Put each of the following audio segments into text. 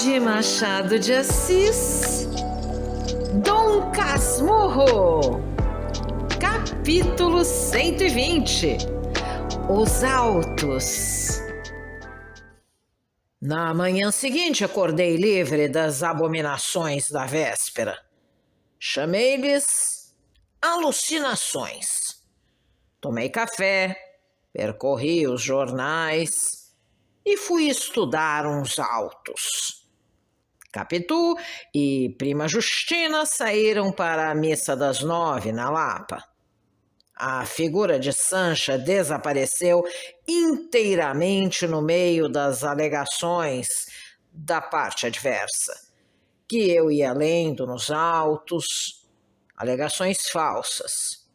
de Machado de Assis, Dom Casmurro, capítulo 120, Os Autos. Na manhã seguinte acordei livre das abominações da véspera. Chamei-lhes alucinações. Tomei café, percorri os jornais e fui estudar uns autos. Capitu e prima Justina saíram para a missa das 9 na Lapa. A figura de Sancha desapareceu inteiramente no meio das alegações da parte adversa, que eu ia lendo nos autos, alegações falsas,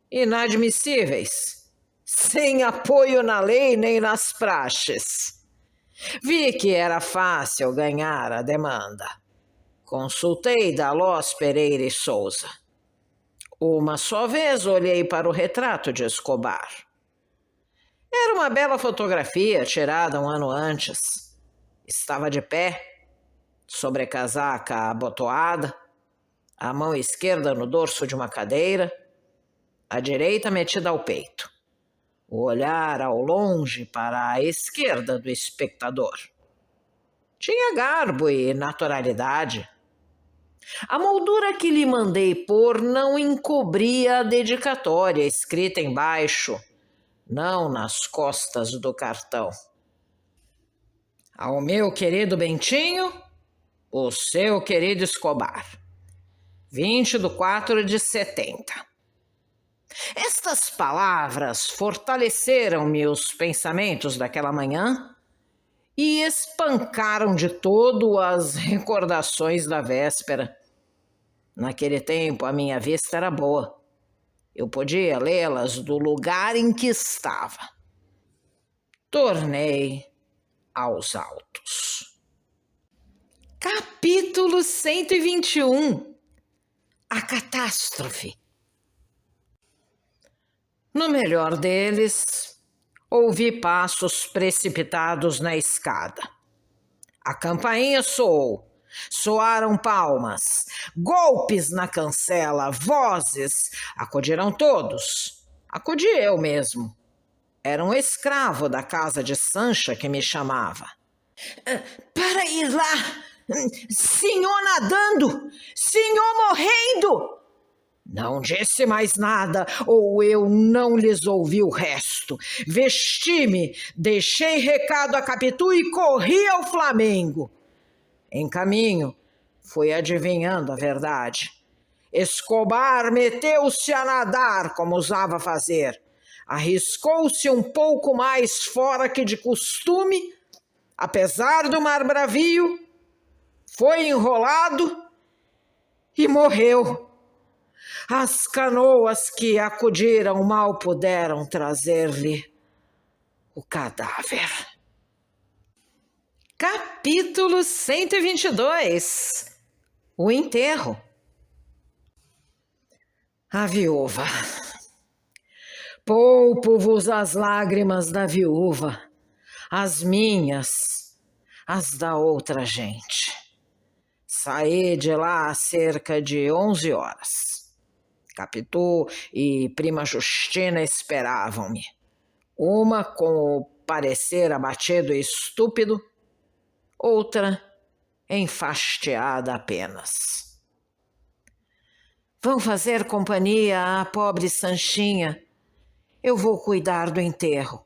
inadmissíveis, sem apoio na lei nem nas praxes. Vi que era fácil ganhar a demanda. Consultei Dalós Pereira e Souza. Uma só vez olhei para o retrato de Escobar. Era uma bela fotografia tirada um ano antes. Estava de pé, sobrecasaca abotoada, a mão esquerda no dorso de uma cadeira, a direita metida ao peito, o olhar ao longe para a esquerda do espectador. Tinha garbo e naturalidade. A moldura que lhe mandei pôr não encobria a dedicatória escrita embaixo, não nas costas do cartão. Ao meu querido Bentinho, o seu querido Escobar. 20/4/70. Estas palavras fortaleceram-me os pensamentos daquela manhã e espancaram de todo as recordações da véspera. Naquele tempo a minha vista era boa. Eu podia lê-las do lugar em que estava. Tornei aos autos. Capítulo 121. A catástrofe. No melhor deles, ouvi passos precipitados na escada. A campainha soou. Soaram palmas, golpes na cancela, vozes. Acudiram todos. Acudi eu mesmo. Era um escravo da casa de Sancha que me chamava. Para ir lá, senhor nadando, senhor morrendo. Não disse mais nada, ou eu não lhes ouvi o resto. Vesti-me, deixei recado a Capitu e corri ao Flamengo. Em caminho, fui adivinhando a verdade. Escobar meteu-se a nadar, como usava fazer. Arriscou-se um pouco mais fora que de costume, apesar do mar bravio, foi enrolado e morreu. As canoas que acudiram mal puderam trazer-lhe o cadáver. Capítulo 122. O enterro. A viúva. Poupo-vos as lágrimas da viúva, as minhas, as da outra gente. Saí de lá a cerca de 11 horas. Capitu e prima Justina esperavam-me. Uma com o parecer abatido e estúpido, outra enfastiada apenas. Vão fazer companhia à pobre Sanchinha. Eu vou cuidar do enterro.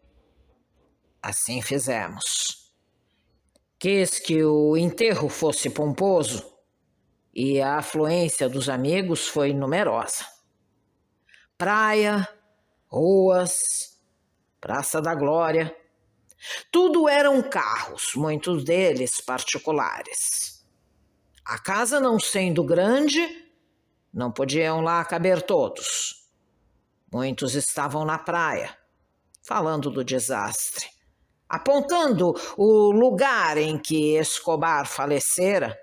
Assim fizemos. Quis que o enterro fosse pomposo e a afluência dos amigos foi numerosa. Praia, ruas, Praça da Glória. Tudo eram carros, muitos deles particulares. A casa não sendo grande, não podiam lá caber todos. Muitos estavam na praia, falando do desastre, apontando o lugar em que Escobar falecera,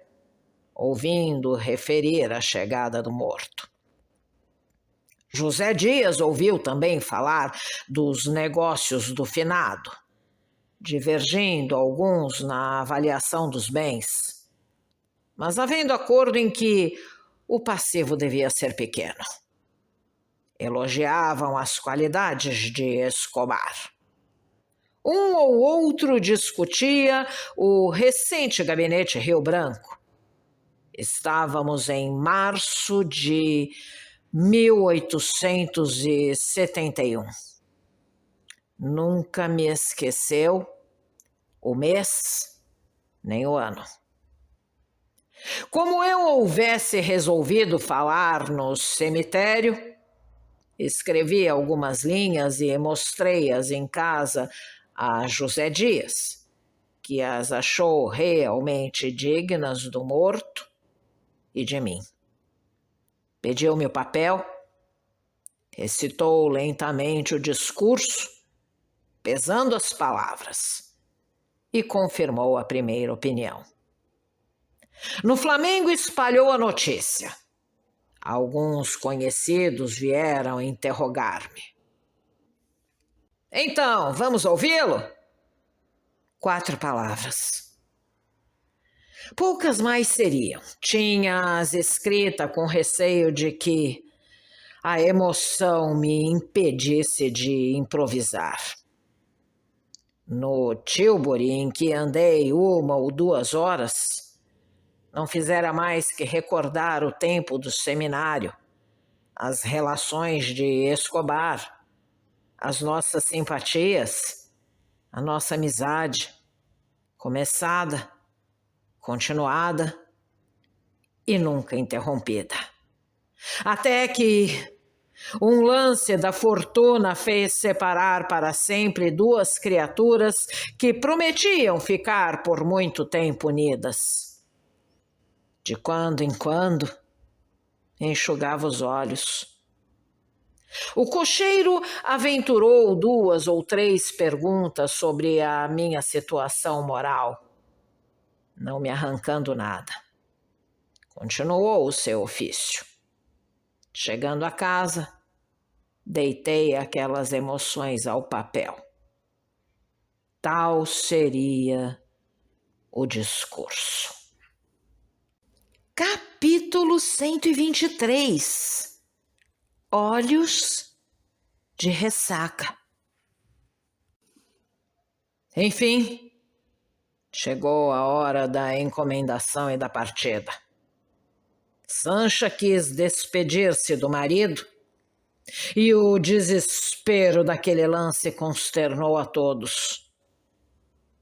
ouvindo referir a chegada do morto. José Dias ouviu também falar dos negócios do finado, divergindo alguns na avaliação dos bens. mas havendo acordo em que o passivo devia ser pequeno. Elogiavam as qualidades de Escobar. Um ou outro discutia o recente gabinete Rio Branco. Estávamos em março de 1871. Nunca me esqueceu o mês nem o ano. Como eu houvesse resolvido falar no cemitério, escrevi algumas linhas e mostrei-as em casa a José Dias, que as achou realmente dignas do morto e de mim. Pediu-me o papel, recitou lentamente o discurso, pesando as palavras, e confirmou a primeira opinião. No Flamengo espalhou a notícia. Alguns conhecidos vieram interrogar-me. Então, vamos ouvi-lo? 4 palavras. Poucas mais seriam. Tinha-as escrita com receio de que a emoção me impedisse de improvisar. No Tilbury, em que andei 1 ou 2 horas, não fizera mais que recordar o tempo do seminário, as relações de Escobar, as nossas simpatias, a nossa amizade, começada, continuada e nunca interrompida. Até que um lance da fortuna fez separar para sempre 2 criaturas que prometiam ficar por muito tempo unidas. De quando em quando, enxugava os olhos. O cocheiro aventurou 2 ou 3 perguntas sobre a minha situação moral, não me arrancando nada. Continuou o seu ofício. Chegando a casa, deitei aquelas emoções ao papel. Tal seria o discurso. Capítulo 123. Olhos de ressaca. Enfim, chegou a hora da encomendação e da partida. Sancha quis despedir-se do marido e o desespero daquele lance consternou a todos.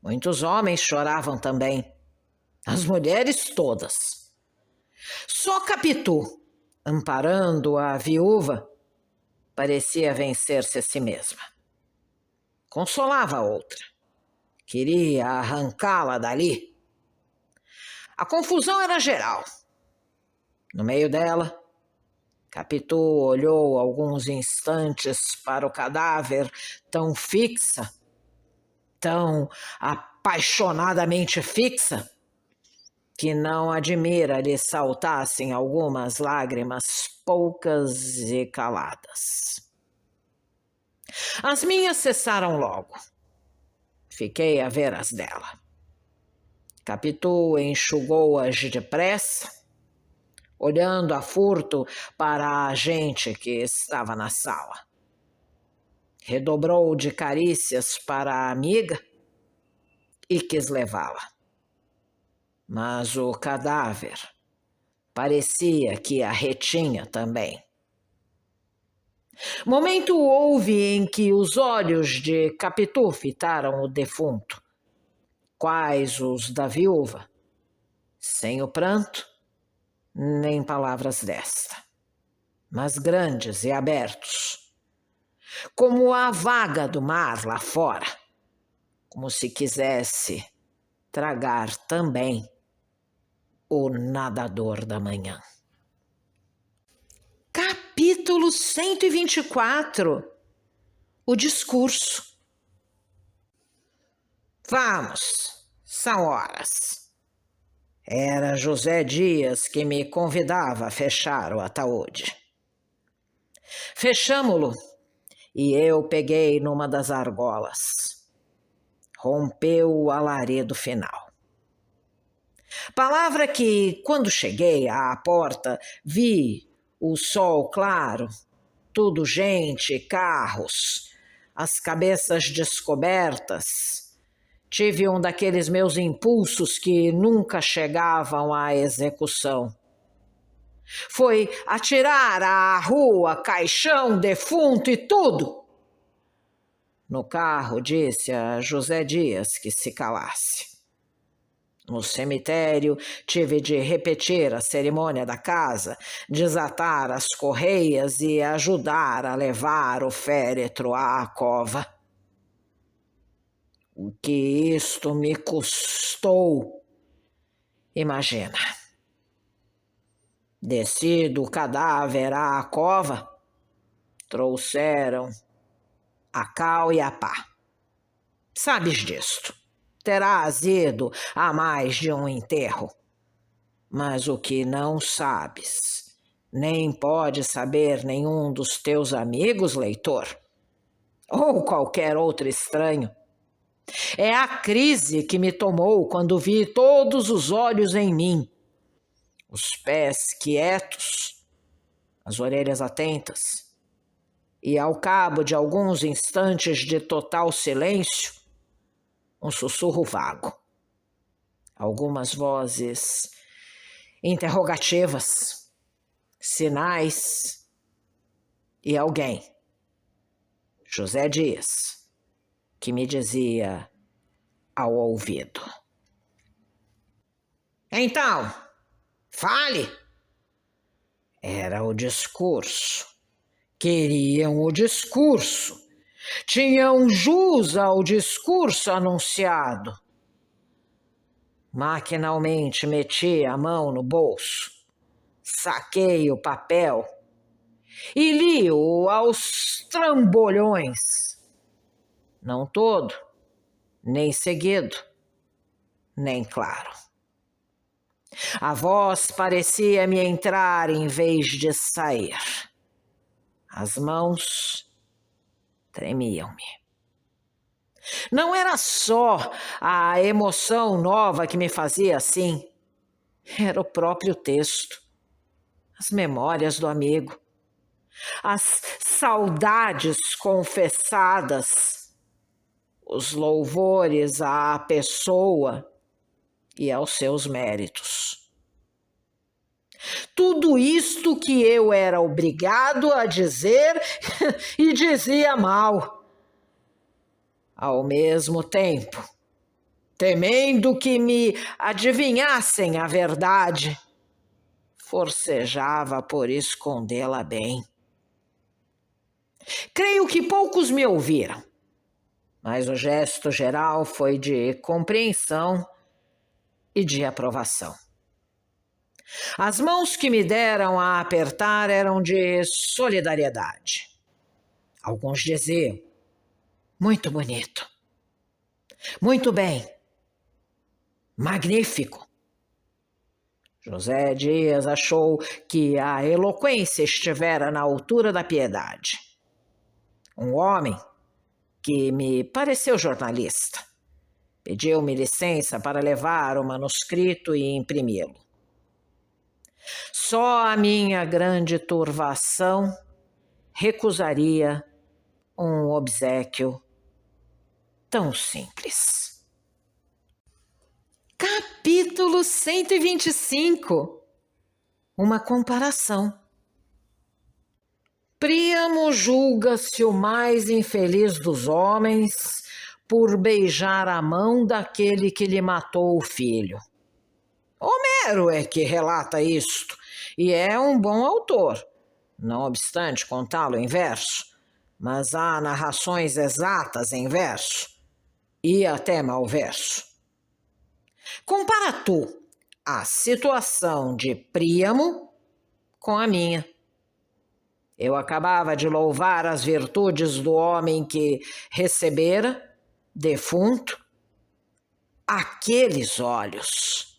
Muitos homens choravam também, as mulheres todas. Só Capitu, amparando a viúva, parecia vencer-se a si mesma. Consolava a outra. Queria arrancá-la dali. A confusão era geral. No meio dela, Capitu olhou alguns instantes para o cadáver tão fixa, tão apaixonadamente fixa, que não admira lhe saltassem algumas lágrimas poucas e caladas. As minhas cessaram logo. Fiquei a ver as dela. Capitu enxugou-as depressa, olhando a furto para a gente que estava na sala. Redobrou de carícias para a amiga e quis levá-la. Mas o cadáver parecia que a retinha também. Momento houve em que os olhos de Capitu fitaram o defunto, quais os da viúva, sem o pranto, nem palavras desta, mas grandes e abertos, como a vaga do mar lá fora, como se quisesse tragar também o nadador da manhã. Capítulo 124. O discurso. Vamos, são horas. Era José Dias que me convidava a fechar o ataúde. Fechamo-lo e eu peguei numa das argolas. Rompeu o alarido final. Palavra que, quando cheguei à porta, vi o sol claro, tudo gente, carros, as cabeças descobertas. Tive um daqueles meus impulsos que nunca chegavam à execução. Foi atirar à rua, caixão, defunto e tudo. No carro, disse a José Dias que se calasse. No cemitério, tive de repetir a cerimônia da casa, desatar as correias e ajudar a levar o féretro à cova. O que isto me custou? Imagina. Desci do cadáver à cova, trouxeram a cal e a pá. Sabes disto. Terás ido a mais de um enterro. Mas o que não sabes, nem pode saber nenhum dos teus amigos, leitor, ou qualquer outro estranho, é a crise que me tomou quando vi todos os olhos em mim, os pés quietos, as orelhas atentas, e ao cabo de alguns instantes de total silêncio, um sussurro vago, algumas vozes interrogativas, sinais e alguém, José Dias, que me dizia ao ouvido: então, fale. Era o discurso. Queriam o discurso. Tinham jus ao discurso anunciado. Maquinalmente meti a mão no bolso, saquei o papel e li-o aos trambolhões. Não todo, nem seguido, nem claro. A voz parecia me entrar em vez de sair. As mãos tremiam-me. Não era só a emoção nova que me fazia assim. Era o próprio texto, as memórias do amigo, as saudades confessadas, os louvores à pessoa e aos seus méritos. Tudo isto que eu era obrigado a dizer e dizia mal. Ao mesmo tempo, temendo que me adivinhassem a verdade, forcejava por escondê-la bem. Creio que poucos me ouviram, mas o gesto geral foi de compreensão e de aprovação. As mãos que me deram a apertar eram de solidariedade. Alguns diziam: muito bonito, muito bem, magnífico. José Dias achou que a eloquência estivera na altura da piedade. Um homem, que me pareceu jornalista, pediu-me licença para levar o manuscrito e imprimi-lo. Só a minha grande turvação recusaria um obséquio tão simples. Capítulo 125. Uma comparação. Príamo julga-se o mais infeliz dos homens por beijar a mão daquele que lhe matou o filho. Homero é que relata isto, e é um bom autor, não obstante contá-lo em verso, mas há narrações exatas em verso, e até malverso. Compara tu a situação de Príamo com a minha. Eu acabava de louvar as virtudes do homem que recebera, defunto, aqueles olhos.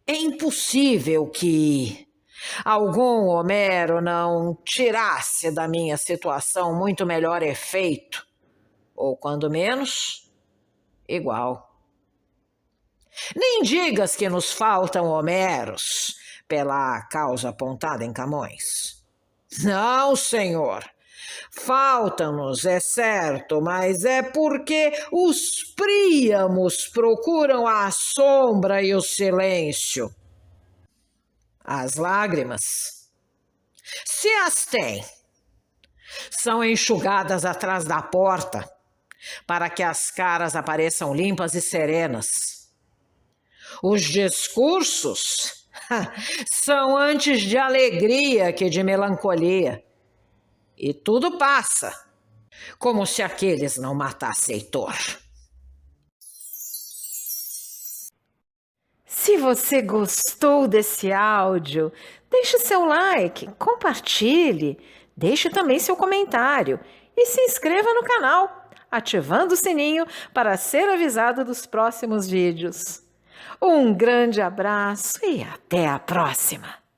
É impossível que algum Homero não tirasse da minha situação muito melhor efeito, ou quando menos, igual. Nem digas que nos faltam Homeros pela causa apontada em Camões. Não, senhor. Faltam-nos, é certo, mas é porque os príamos procuram a sombra e o silêncio. As lágrimas, se as têm, são enxugadas atrás da porta para que as caras apareçam limpas e serenas. Os discursos são antes de alegria que de melancolia. E tudo passa, como se aqueles não matassem Heitor. Se você gostou desse áudio, deixe seu like, compartilhe, deixe também seu comentário e se inscreva no canal, ativando o sininho para ser avisado dos próximos vídeos. Um grande abraço e até a próxima!